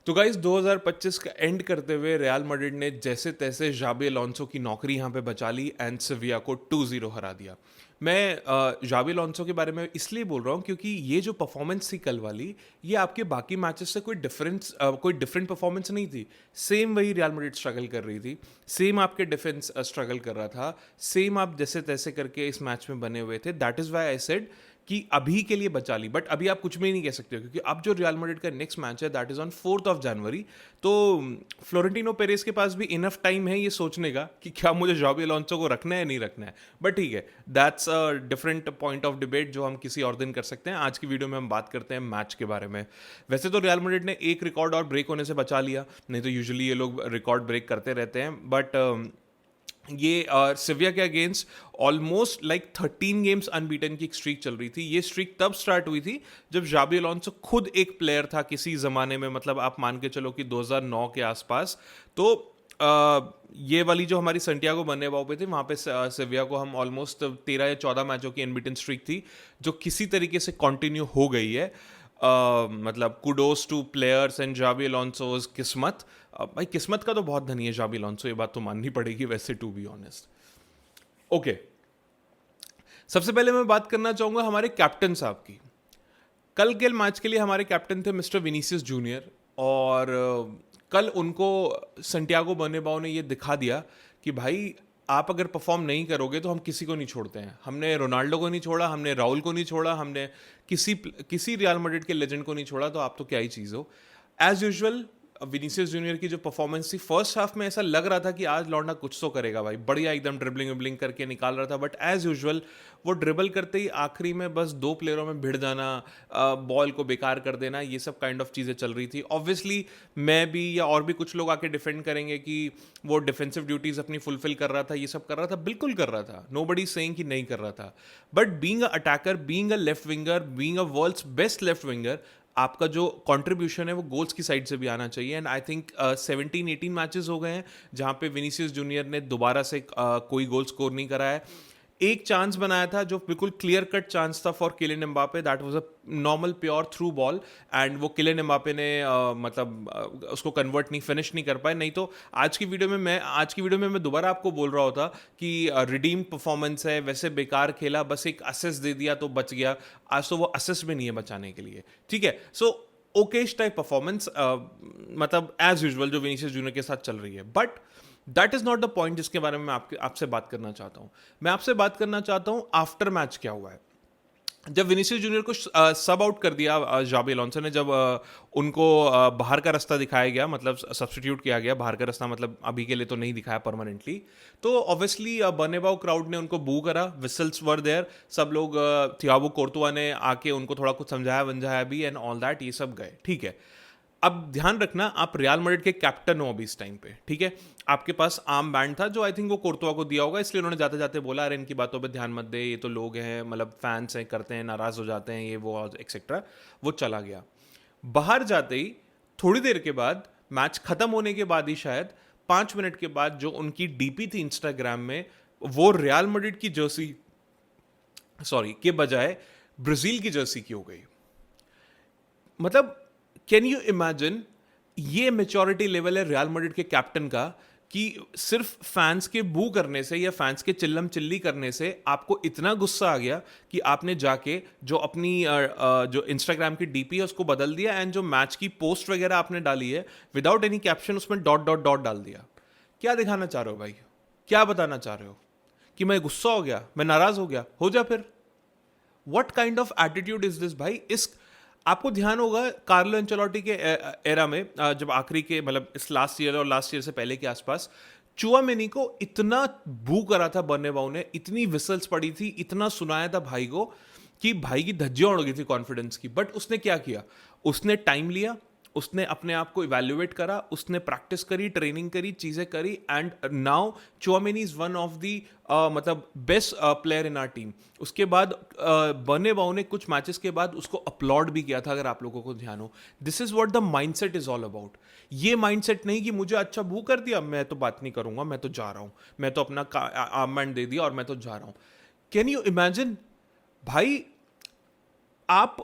तो गाइस 2025 का एंड करते हुए रियल मैड्रिड ने जैसे तैसे जाबी अलोंसो की नौकरी यहाँ पे बचा ली एंड सेविया को 2-0 हरा दिया। मैं जाबी अलोंसो के बारे में इसलिए बोल रहा हूँ क्योंकि ये जो परफॉर्मेंस थी कल वाली, ये आपके बाकी मैचेस से कोई डिफरेंट परफॉर्मेंस नहीं थी। सेम वही रियल मैड्रिड स्ट्रगल कर रही थी, सेम आपके डिफेंस स्ट्रगल कर रहा था, सेम आप जैसे तैसे करके इस मैच में बने हुए थे। That is why I said कि अभी के लिए बचा ली, बट अभी आप कुछ भी नहीं कह सकते हो क्योंकि अब जो रियल मैड्रिड का नेक्स्ट मैच है that is on 4th of January. तो फ्लोरेंटिनो पेरेस के पास भी इनफ टाइम है ये सोचने का कि क्या मुझे जाबी अलोंसो को रखना है नहीं रखना है। बट ठीक है, that's a different point of debate जो हम किसी और दिन कर सकते हैं। आज की वीडियो में हम बात करते हैं मैच के बारे में। वैसे तो रियल मैड्रिड ने एक रिकॉर्ड और ब्रेक होने से बचा लिया, नहीं तो यूजुअली ये लोग रिकॉर्ड ब्रेक करते रहते हैं। बट ये सिविया के against almost like 13 games unbeaten की एक स्ट्रीक चल रही थी। ये स्ट्रीक तब स्टार्ट हुई थी जब जाबी अलोंसो खुद एक प्लेयर था किसी ज़माने में, मतलब आप मान के चलो कि 2009 के आसपास। तो ये वाली जो हमारी संटियागो बर्नाब्यू पे थी, वहाँ पे सिविया को हम ऑलमोस्ट 13 या 14 मैचों की अनबीटन स्ट्रीक थी जो किसी तरीके से कंटिन्यू हो गई है। मतलब कुडोस टू प्लेयर्स एंड जाबी अलोंसो's किस्मत। भाई किस्मत का तो बहुत धनी है जाबी अलोंसो, ये बात तो माननी पड़ेगी वैसे, टू बी ऑनेस्ट। ओके, सबसे पहले मैं बात करना चाहूंगा हमारे कैप्टन साहब की। कल के मैच के लिए हमारे कैप्टन थे मिस्टर विनीसियस जूनियर, और कल उनको संटियागो बर्नाब्यू ने ये दिखा दिया कि भाई आप अगर परफॉर्म नहीं करोगे तो हम किसी को नहीं छोड़ते हैं। हमने रोनाल्डो को नहीं छोड़ा, हमने राहुल को नहीं छोड़ा, हमने किसी रियल मैड्रिड के लेजेंड को नहीं छोड़ा, तो आप तो क्या ही चीज़ हो। एज यूजुअल विनीसियस जूनियर की जो परफॉर्मेंस थी फर्स्ट हाफ में, ऐसा लग रहा था कि आज लौंडा कुछ तो करेगा भाई, बढ़िया एकदम ड्रिबलिंग विबलिंग करके निकाल रहा था। बट एज यूजुअल वो ड्रिबल करते ही आखिरी में बस 2 प्लेयरों में भिड़ जाना, बॉल को बेकार कर देना, ये सब काइंड ऑफ चीज़ें चल रही थी। ऑब्वियसली मैं भी या और भी कुछ लोग आके डिफेंड करेंगे कि वो डिफेंसिव ड्यूटीज अपनी फुलफिल कर रहा था, ये सब कर रहा था, बिल्कुल कर रहा था, नोबडी सेइंग कि नहीं कर रहा था। But being a attacker, being a left winger, being a world's best left winger, आपका जो कंट्रीब्यूशन है वो गोल्स की साइड से भी आना चाहिए। एंड आई थिंक 17-18 मैचेस हो गए हैं जहां पे विनीसियस जूनियर ने दोबारा से कोई गोल स्कोर नहीं करा है। एक चांस बनाया था जो बिल्कुल क्लियर कट चांस था for Kylian Mbappe, that was a normal pure through ball, and वो किलियन एम्बापे ने उसको कन्वर्ट नहीं, फिनिश नहीं कर पाए। नहीं तो आज की वीडियो में मैं दोबारा आपको बोल रहा होता कि रिडीम परफॉर्मेंस है, वैसे बेकार खेला, बस एक असिस्ट दे दिया तो बच गया। आज तो वो असिस्ट भी नहीं है बचाने के लिए, ठीक है। सो ओकेश टाइप परफॉर्मेंस, मतलब एज यूजुअल जो विनीसियस जूनियर के साथ चल रही है। But that is not the point जिसके बारे में मैं आपसे बात करना चाहता हूं। मैं आपसे बात करना चाहता हूं आफ्टर मैच क्या हुआ है। जब विनीसियस जूनियर को सब आउट कर दिया जाबी अलोंसो ने, जब उनको बाहर का रास्ता दिखाया गया, मतलब सब्स्टिट्यूट किया गया, बाहर का रास्ता मतलब अभी के लिए तो नहीं दिखाया परमानेंटली, तो ऑब्वियसली बर्नाब्यू क्राउड ने उनको बू करा, विसल्स वर देयर, सब लोग, थियागो कोर्तुआ ने आके उनको थोड़ा कुछ समझाया वंझाया भी एंड ऑल दैट, ये सब गए, ठीक है। अब ध्यान रखना, आप रियल मैड्रिड के कैप्टन हो अभी इस टाइम पे, ठीक है। आपके पास आर्म बैंड था जो आई थिंक वो कोर्तुआ को दिया होगा, इसलिए उन्होंने जाते जाते बोला अरे इनकी बातों पे ध्यान मत दे, ये तो लोग हैं, मतलब फैंस हैं, करते हैं, नाराज हो जाते हैं, ये वो एक्सेट्रा। वो चला गया। बाहर जाते ही थोड़ी देर के बाद, मैच खत्म होने के बाद ही शायद 5 मिनट के बाद, जो उनकी डीपी थी इंस्टाग्राम में, वो रियल मैड्रिड की जर्सी के बजाय ब्राजील की जर्सी की हो गई। मतलब कैन यू इमेजिन, ये मेच्योरिटी लेवल है रियल मैड्रिड के कैप्टन का कि सिर्फ फैंस के बू करने से या फैंस के चिल्लम चिल्ली करने से आपको इतना गुस्सा आ गया कि आपने जाके जो अपनी जो इंस्टाग्राम की डीपी है उसको बदल दिया, एंड जो मैच की पोस्ट वगैरह आपने डाली है विदाउट एनी कैप्शन, उसमें डॉट डॉट डॉट डाल दिया। क्या दिखाना चाह रहे हो भाई? क्या बताना चाह रहे हो? कि मैं गुस्सा हो गया, मैं नाराज हो गया? हो जा फिर। What kind of attitude is this भाई? इस आपको ध्यान होगा कार्लो एंचेलोटी के एरा में, जब आखिरी के, मतलब इस लास्ट ईयर और लास्ट ईयर से पहले के आसपास, चुआमेनी को इतना बू करा था बर्नाब्यू ने, इतनी विसल्स पड़ी थी, इतना सुनाया था भाई को कि भाई की धज्जियां उड़ गई थी कॉन्फिडेंस की। बट उसने क्या किया? उसने टाइम लिया, उसने अपने आप को इवेल्युएट करा, उसने प्रैक्टिस करी, ट्रेनिंग करी, चीजें करी, and now Tchouameni is one of the मतलब best player in our team. उसके बाद बर्नाब्यू ने कुछ मैचेस के बाद उसको अपलॉड भी किया था, अगर आप लोगों को ध्यान हो। This is what the mindset is all about. ये माइंडसेट नहीं कि मुझे अच्छा बू कर दिया, मैं तो बात नहीं करूंगा, मैं तो जा रहा हूं, मैं तो अपना आर्मबैंड दे दिया और मैं तो जा रहा हूं। कैन यू इमेजिन भाई, आप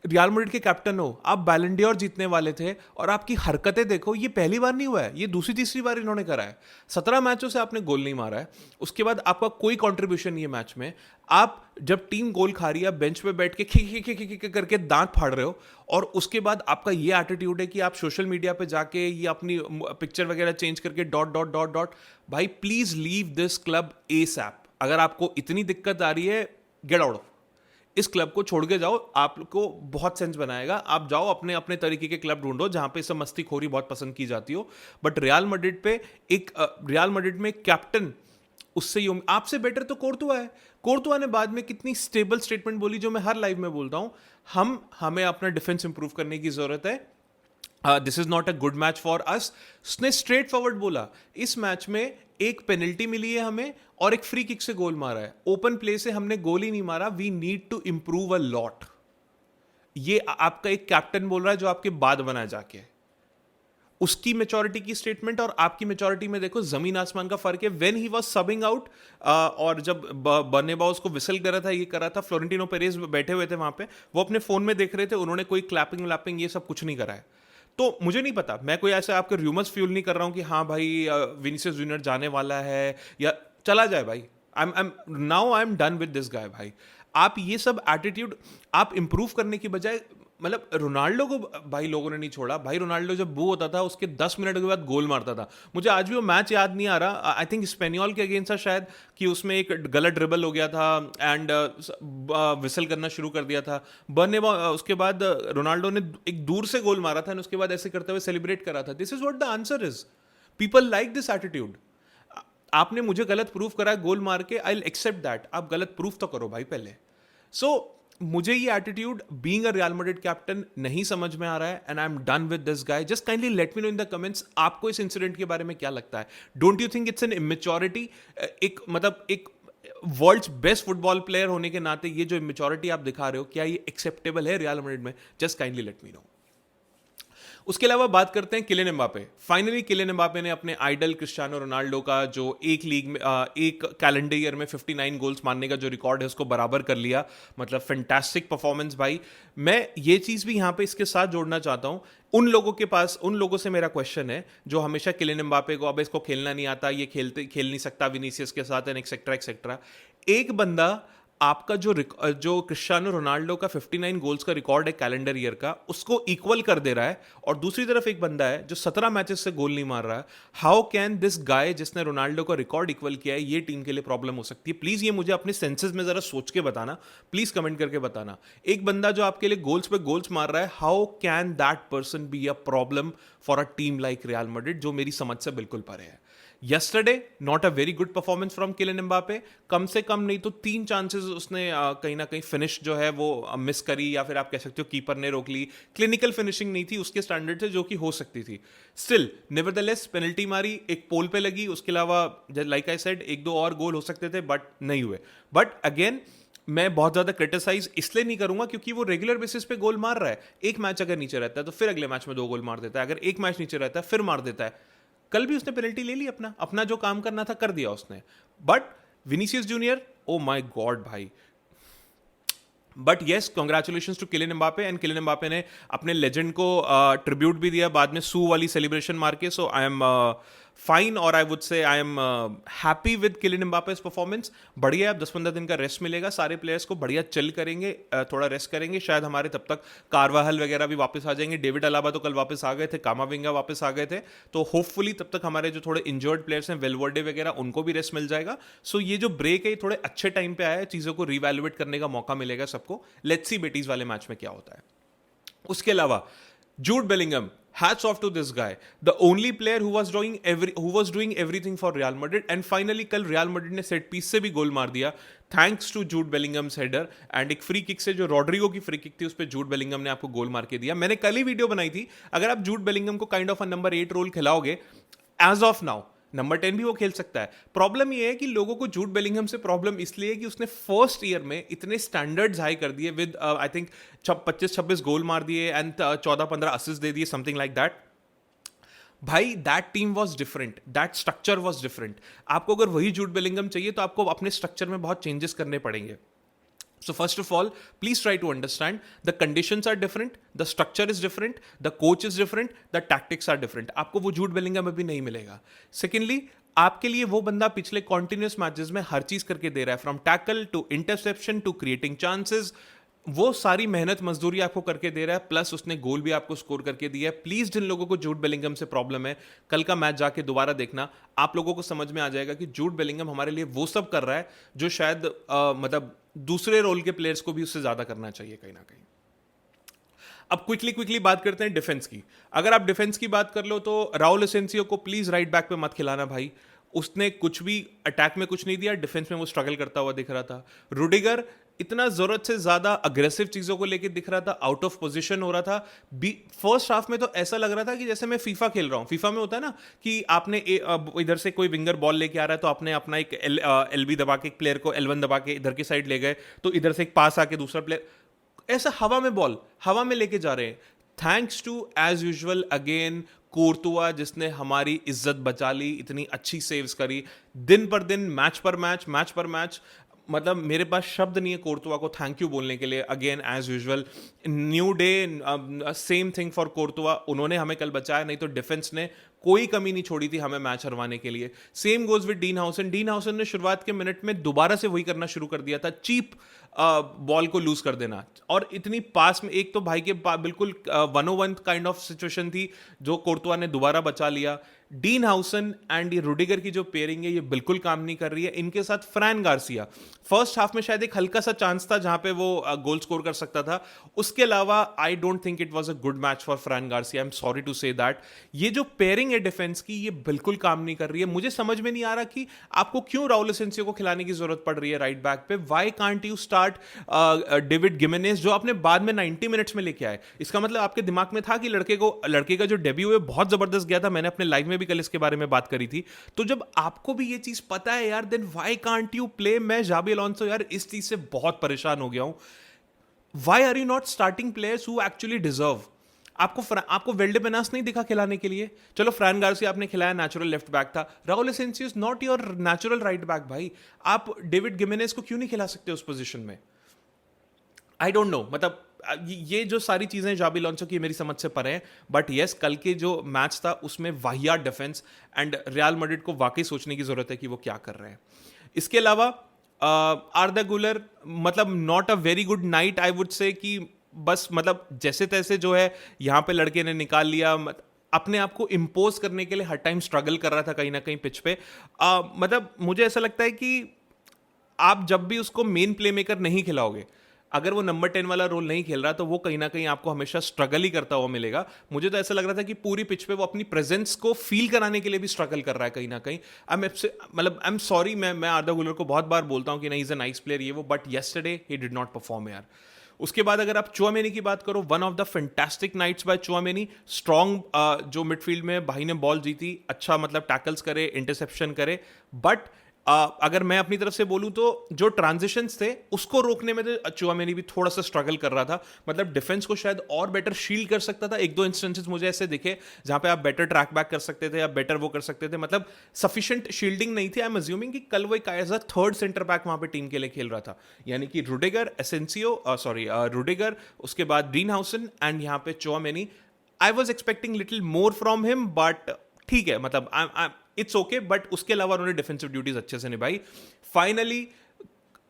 रियल मैड्रिड के कैप्टन हो, आप बैलन डॉर जीतने वाले थे, और आपकी हरकतें देखो, ये पहली बार नहीं हुआ है, ये दूसरी तीसरी बार इन्होंने करा है। 17 मैचों से आपने गोल नहीं मारा है, उसके बाद आपका कोई कंट्रीब्यूशन नहीं है मैच में। आप जब टीम गोल खा रही है, बेंच पे बैठ के खी करके दांत फाड़ रहे हो, और उसके बाद आपका ये एटीट्यूड है कि आप सोशल मीडिया पे जाके ये अपनी पिक्चर वगैरह चेंज करके डॉट डॉट डॉट डॉट। भाई please leave this club ASAP. अगर आपको इतनी दिक्कत आ रही है, गेट आउट। इस क्लब को छोड़ के जाओ, आपको बहुत सेंस बनाएगा। आप जाओ अपने अपने तरीके के क्लब ढूंढो जहां पे सब मस्ती खोरी बहुत पसंद की जाती हो। बट रियल मैड्रिड पे रियल मैड्रिड में कैप्टन, उससे आपसे बेटर तो कोर्तुआ है। कोर्तुआ ने बाद में कितनी स्टेबल स्टेटमेंट बोली, जो मैं हर लाइव में बोलता हूं, हमें अपना डिफेंस इंप्रूव करने की जरूरत है। This is not a good match for us. उसने स्ट्रेट फॉरवर्ड बोला, इस मैच में एक पेनल्टी मिली है हमें और एक फ्री किक से गोल मारा है, ओपन प्ले से हमने गोल ही नहीं मारा, we need to improve a lot. ये आपका एक कैप्टन बोल रहा है जो आपके बाद बना जाके। उसकी मेच्योरिटी की स्टेटमेंट और आपकी मेच्योरिटी में देखो जमीन आसमान का फर्क है। व्हेन ही वाज सबिंग आउट, और जब बर्नेबाउ उसको विसल कर रहा था, ये कर रहा था, फ्लोरेंटिनो पेरेज बैठे हुए थे वहां पे, वो अपने फोन में देख रहे थे, उन्होंने कोई क्लैपिंग व्लैपिंग ये सब कुछ नहीं करा है। तो मुझे नहीं पता, मैं कोई ऐसे आपके र्यूमर्स फ्यूल नहीं कर रहा हूं कि हाँ भाई विनीसियस जूनियर जाने वाला है या चला जाए। भाई I am done with this guy. भाई आप ये सब एटीट्यूड आप इंप्रूव करने की बजाय, मतलब रोनाल्डो को भाई लोगों ने नहीं छोड़ा। भाई रोनाल्डो जब बू होता था उसके 10 मिनट के बाद गोल मारता था। मुझे आज भी वो मैच याद नहीं आ रहा, आई थिंक स्पेनियोल के अगेंस्ट था शायद, कि उसमें एक गलत ड्रिबल हो गया था एंड विसल करना शुरू कर दिया था बर्नेबाउ। उसके बाद रोनाल्डो ने एक दूर से गोल मारा था और उसके बाद ऐसे करते हुए सेलिब्रेट करा था। This is what the answer is. People like this attitude. आपने मुझे गलत प्रूफ करा गोल मार के, आई विल एक्सेप्ट दैट। आप गलत प्रूफ तो करो भाई पहले। सो मुझे ये attitude being a real Madrid captain नहीं समझ में आ रहा है, and I am done with this guy. Just kindly let me no in the comments, आपको इस इंसिडेंट के बारे में क्या लगता है? Don't you think it's an immaturity? एक वर्ल्ड्स बेस्ट फुटबॉल प्लेयर होने के नाते ये जो इमेच्योरिटी आप दिखा रहे हो, क्या ये एक्सेप्टेबल है रियल मैड्रिड में? Just kindly let me know. उसके अलावा बात करते हैं Kylian Mbappe. Finally Kylian Mbappe ने अपने आइडल क्रिस्टियानो रोनाल्डो का जो एक लीग में एक कैलेंडर ईयर में 59 गोल्स मारने का जो रिकॉर्ड है उसको बराबर कर लिया। मतलब फैंटास्टिक परफॉर्मेंस भाई। मैं ये चीज़ भी यहाँ पे इसके साथ जोड़ना चाहता हूँ। उन लोगों से मेरा क्वेश्चन है जो हमेशा किलियन एम्बापे को, अब इसको खेलना नहीं आता, ये खेल नहीं सकता विनीसियस के साथ, एंड एक्सेट्रा एक्सेट्रा। एक बंदा आपका जो क्रिस्टियानो रोनाल्डो का 59 गोल्स का रिकॉर्ड है कैलेंडर ईयर का, उसको इक्वल कर दे रहा है, और दूसरी तरफ एक बंदा है जो 17 मैचेस से गोल नहीं मार रहा है। हाउ कैन दिस गाय, जिसने रोनाल्डो का रिकॉर्ड इक्वल किया है, ये टीम के लिए प्रॉब्लम हो सकती है? प्लीज ये मुझे अपने सेंसेस में जरा सोच के बताना, प्लीज कमेंट करके बताना। एक बंदा जो आपके लिए गोल्स पे गोल्स मार रहा है, how can that person be a problem for a team like real Madrid, जो मेरी समझ से बिल्कुल परे है। Yesterday, not a very good performance from Kylian Mbappe। कम से कम नहीं तो 3 चांसेस उसने कहीं ना कहीं फिनिश जो है वो मिस करी, या फिर आप कह सकते हो कीपर ने रोक ली। क्लिनिकल फिनिशिंग नहीं थी उसके स्टैंडर्ड से, जो कि हो सकती थी। स्टिल नेवरदलेस पेनल्टी मारी, एक पोल पे लगी, उसके अलावा लाइक आई सेड 1-2 और गोल हो सकते थे बट नहीं हुए। बट अगेन मैं बहुत ज्यादा क्रिटिसाइज इसलिए नहीं करूंगा क्योंकि वो रेगुलर बेसिस पे गोल मार रहा है। एक मैच अगर नीचे रहता है तो फिर अगले मैच में 2 गोल मार देता है, अगर एक मैच नीचे रहता है फिर मार देता है। कल भी उसने पेनल्टी ले ली, अपना जो काम करना था कर दिया उसने। But Vinicius junior, oh my god भाई। But yes, congratulation to Kylian Mbappe. And Kylian Mbappe ने अपने लेजेंड को ट्रिब्यूट भी दिया बाद में सू वाली सेलिब्रेशन मार के। सो आई एम फाइन, और I would say I am happy with Kylian Mbappe's performance. बढ़िया, अब 10-15 दिन का रेस्ट मिलेगा सारे प्लेयर्स को, बढ़िया चिल करेंगे, थोड़ा रेस्ट करेंगे। शायद हमारे तब तक कारवाहल वगैरह भी वापस आ जाएंगे। डेविड अलाबा तो कल वापस आ गए थे, कामाविंगा वापस आ गए थे, तो होपफुली तब तक हमारे जो थोड़े इंजर्ड प्लेयर्स हैं, वेलवर्डे वगैरह, उनको भी रेस्ट मिल जाएगा। सो ये जो ब्रेक है थोड़े अच्छे टाइम पे आया है, चीज़ों को रिवैल्यूएट करने का मौका मिलेगा सबको। लेट्स सी बेटीज वाले मैच में क्या होता है। उसके अलावा Jude Bellingham, hats off to this guy, the only player who was doing everything for Real Madrid, and finally कल Real Madrid ने सेट पीस से भी गोल मार दिया थैंक्स टू जूड बेलिंगम्स हेडर, एंड एक फ्री किक से, जो रॉड्रिगो की फ्री किक थी, उस पर जूड बेलिंगम ने आपको गोल मार के दिया। मैंने कल ही वीडियो बनाई थी, अगर आप जूड बेलिंगम को kind of a number 8 role खिलाओगे, एज ऑफ नाउ नंबर 10 भी वो खेल सकता है। प्रॉब्लम ये है कि लोगों को जूड बेलिंगम से प्रॉब्लम इसलिए है कि उसने फर्स्ट ईयर में इतने स्टैंडर्ड्स हाई कर दिए विद आई थिंक 25-26 गोल मार दिए एंड 14-15 असिस्ट दे दिए, समथिंग लाइक दैट। भाई that team was different, that structure was different. आपको अगर वही जूड बेलिंगम चाहिए तो आपको अपने स्ट्रक्चर में बहुत चेंजेस करने पड़ेंगे। So first of all, please try to understand the conditions are different, the structure is different, the coach is different, the tactics are different. आपको वो जूड बेलिंगम में भी नहीं मिलेगा. Secondly, आपके लिए वो बंदा पिछले कॉन्टिन्यूस मैचेस में हर चीज करके दे रहा है, from tackle to interception to creating chances. वो सारी मेहनत मजदूरी आपको करके दे रहा है, प्लस उसने गोल भी आपको स्कोर करके दिया है. प्लीज जिन लोगों को जूड बेलिंगम से प्रॉब्लम है, कल का मैच जाके दोबारा देखना, आप लोगों को समझ में आ जाएगा कि जूड बेलिंगम हमारे लिए वो सब कर रहा है जो शायद मतलब दूसरे रोल के प्लेयर्स को भी उससे ज्यादा करना चाहिए कहीं ना कहीं. अब क्विकली बात करते हैं डिफेंस की. अगर आप डिफेंस की बात कर लो तो राउल एसेंसियो को प्लीज राइट बैक पे मत खिलाना भाई. उसने कुछ भी अटैक में कुछ नहीं दिया, डिफेंस में वो स्ट्रगल करता हुआ दिख रहा था. रुडिगर इतना जरूरत से ज्यादा अग्रेसिव चीजों को लेकर दिख रहा था, आउट ऑफ पोजीशन हो रहा था. फर्स्ट हाफ में तो ऐसा लग रहा था कि जैसे मैं फीफा खेल रहा हूं. फीफा में होता है ना कि आपने इधर से कोई विंगर बॉल लेके आ रहा है तो आपने अपना एक एलबी दबा के एक प्लेयर को L1 दबा के इधर की साइड ले गए, तो इधर से एक पास आके दूसरा प्लेयर ऐसा हवा में बॉल हवा में लेके जा रहे हैं. Thanks to as usual again Courtois, जिसने हमारी इज्जत बचा ली, इतनी अच्छी सेव्स करी दिन पर दिन, मैच पर मैच. मतलब मेरे पास शब्द नहीं है कोर्तुआ को थैंक यू बोलने के लिए. Again as usual new day, same thing for Courtois. उन्होंने हमें कल बचाया, नहीं तो डिफेंस ने कोई कमी नहीं छोड़ी थी हमें मैच हरवाने के लिए. सेम गोज विद डीन हाउसन ने शुरुआत के मिनट में दोबारा से वही करना शुरू कर दिया था, चीप बॉल को लूज कर देना. और इतनी पास में एक तो भाई के बिल्कुल 1-on-1 काइंड ऑफ सिचुएशन थी जो कोर्तुआ ने दोबारा बचा लिया. डीन हाउसन एंड ये रुडिगर की जो पेयरिंग है ये बिल्कुल काम नहीं कर रही है. इनके साथ फ्रैन गार्सिया, फर्स्ट हाफ में शायद एक हल्का सा चांस था जहां पे वो गोल स्कोर कर सकता था. उसके अलावा I don't think it was a good match for Fran Garcia. I am sorry to say that. ये जो पेयरिंग है डिफेंस की ये बिल्कुल काम नहीं कर रही है. मुझे समझ में नहीं आ रहा कि आपको क्यों राउल एसेंसियो को खिलाने की जरूरत पड़ रही है राइट बैक पे. Why can't you start David Gimenez जो आपने बाद में 90 मिनट्स में लेके आए. इसका मतलब आपके दिमाग में था कि लड़के का जो डेब्यू है बहुत जबरदस्त गया था. मैंने अपने लाइव में भी कल इसके बारे में बात करी थी. तो जब आपको भी ये चीज पता है यार, then why can't you play. मैं जाबी अलोंसो यार इस चीज से बहुत परेशान हो गया हूं. Why are you not starting players who actually deserve. आपको वेल्डेपेनास नहीं दिखा खिलाने के लिए. चलो फ्रैन गार्सिया आपने खिलाया, नेचुरल लेफ्ट बैक था. Raul Asencio is not your natural right back भाई. आप डेविड गिमेनेज को क्यों नहीं खिला सकते उस पोजीशन में. आई डोंट नो, मतलब ये जो सारी चीजें जाबी अलोंसो की मेरी समझ से परे हैं. बट यस, कल के जो मैच था उसमें वाहियात डिफेंस एंड रियल मैड्रिड को वाकई सोचने की जरूरत है कि वो क्या कर रहे हैं. इसके अलावा आर्दा गुलर, मतलब not a very good night I would से. कि बस मतलब जैसे तैसे जो है यहाँ पे लड़के ने निकाल लिया. अपने आप को इम्पोज करने के लिए हर टाइम स्ट्रगल कर रहा था कहीं ना कहीं पिच पे. मतलब मुझे ऐसा लगता है कि आप जब भी उसको मेन प्ले मेकर नहीं खिलाओगे, अगर वो नंबर 10 वाला रोल नहीं खेल रहा, तो वो कहीं ना कहीं आपको हमेशा स्ट्रगल ही करता हुआ मिलेगा. मुझे तो ऐसा लग रहा था कि पूरी पिच पे वो अपनी प्रेजेंस को फील कराने के लिए भी स्ट्रगल कर रहा है कहीं ना कहीं. मतलब आई एम सॉरी, मैं आर्दा गुलर को बहुत बार बोलता हूं कि नहीं, इज अ नाइस प्लेयर ये वो, but yesterday he did not perform यार. उसके बाद अगर आप चुआमेनी की बात करो, one of the fantastic nights by Tchouameni. Strong जो मिडफील्ड में भाई ने बॉल जीती, अच्छा मतलब टैकल्स करे, इंटरसेप्शन करे. बट अगर मैं अपनी तरफ से बोलूं तो जो ट्रांजिशंस थे उसको रोकने में तो चुआमेनी भी थोड़ा सा स्ट्रगल कर रहा था. मतलब डिफेंस को शायद और बेटर शील्ड कर सकता था. एक दो इंस्टेंसेस मुझे ऐसे दिखे जहां पे आप बेटर ट्रैक बैक कर सकते थे या बेटर वो कर सकते थे. मतलब सफिशिएंट शील्डिंग नहीं थी. आई एम अज्यूमिंग कि कल वो एक as a third centre back वहां पे टीम के लिए खेल रहा था, यानी कि रुडिगर, रुडिगर, उसके बाद डीन हाउसन एंड यहाँ पे Tchouameni. I was expecting little more from him, but ठीक है, मतलब इट्स ओके. बट उसके अलावा उन्होंने डिफेंसिव ड्यूटीज अच्छे से निभाई. फाइनली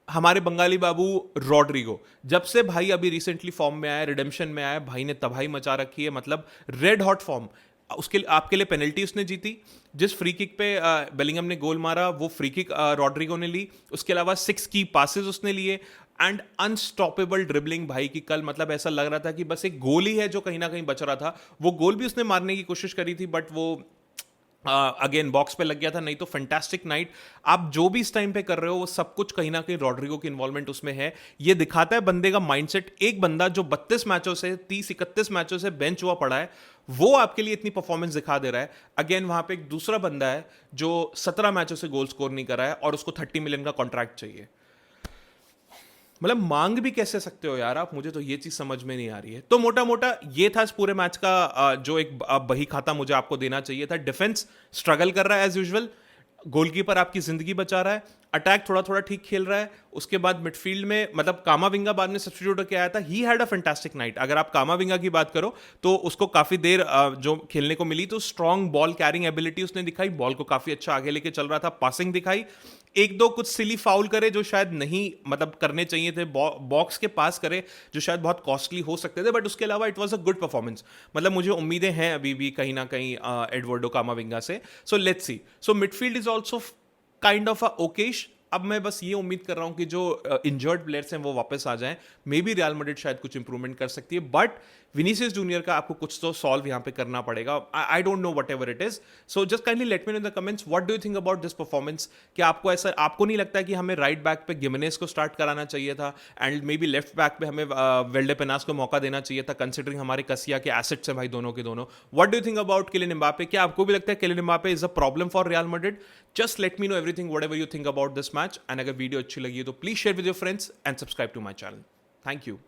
हमारे बंगाली बाबू रॉड्रिगो, जब से भाई अभी रिसेंटली फॉर्म में आया, रिडेम्पशन में आया, भाई ने तबाही मचा रखी है. मतलब रेड हॉट फॉर्म. उसके आपके लिए पेनल्टी उसने जीती. जिस फ्री किक पे बेलिंगम ने गोल मारा वो फ्री किक रॉड्रिगो ने ली. उसके अलावा 6 की पासेस उसने लिए एंड अनस्टॉपेबल ड्रिबलिंग भाई की कल. मतलब ऐसा लग रहा था कि बस एक गोल ही है जो कहीं ना कहीं बच रहा था. वो गोल भी उसने मारने की कोशिश करी थी, बट वो अगेन बॉक्स पे लग गया था. नहीं तो फैंटास्टिक नाइट. आप जो भी इस टाइम पे कर रहे हो वो सब कुछ कहीं ना कहीं रॉड्रिगो की इन्वॉल्वमेंट उसमें है. ये दिखाता है बंदे का माइंडसेट. एक बंदा जो 32 मैचों से 30-31 मैचों से बेंच हुआ पड़ा है, वो आपके लिए इतनी परफॉर्मेंस दिखा दे रहा है. अगेन वहां पे एक दूसरा बंदा है जो 17 मैचों से गोल स्कोर नहीं कर रहा है और उसको 30 मिलियन का कॉन्ट्रैक्ट चाहिए. मतलब मांग भी कैसे सकते हो यार आप, मुझे तो ये चीज समझ में नहीं आ रही है. तो मोटा मोटा ये था इस पूरे मैच का जो एक बही खाता मुझे आपको देना चाहिए था. डिफेंस स्ट्रगल कर रहा है एज यूजुअल. गोलकीपर आपकी जिंदगी बचा रहा है. अटैक थोड़ा थोड़ा ठीक खेल रहा है। उसके बाद मिडफील्ड में मतलब कामाविंगा बाद में सब्स्टिट्यूट होकर आया था, he had a fantastic night. अगर आप कामाविंगा की बात करो तो उसको काफी देर जो खेलने को मिली, तो स्ट्रॉन्ग बॉल कैरिंग एबिलिटी उसने दिखाई, बॉल को काफी अच्छा आगे लेके चल रहा था, पासिंग दिखाई, एक दो कुछ सिली फाउल करे जो शायद नहीं मतलब करने चाहिए थे, बॉक्स के पास करे जो शायद बहुत कॉस्टली हो सकते थे, बट उसके अलावा it was a good performance. मतलब मुझे उम्मीदें हैं अभी भी कहीं ना कहीं एडवर्डो कामाविंगा से। So let's see. So midfield is also kind of a okayish. अब मैं बस ये उम्मीद कर रहा हूं कि जो इंजर्ड प्लेयर्स हैं वो वापस आ जाएं। मे बी रियल मैड्रिड शायद कुछ इंप्रूवमेंट कर सकती है, बट विनीसियस जूनियर का आपको कुछ तो सॉल्व यहां पे करना पड़ेगा। I don't know what ever it is. So just kindly let me no in the comments what do you think about this performance. क्या आपको ऐसा, आपको नहीं लगता कि हमें राइट बैक पे गिमेनेस को स्टार्ट कराना चाहिए था, and may be left back पे हमें वेल्डेपेनास को मौका देना चाहिए था, कंसिडरिंग हमारे कसिया के एसेट्स हैं भाई दोनों के दोनों। What do you think about Kylian Mbappe? क्या आपको भी लगता है Kylian Mbappe is a problem for Real Madrid? Just let me know everything whatever you think about this match, and अगर वीडियो अच्छी लगी है तो please share with your friends and subscribe to my channel. Thank you.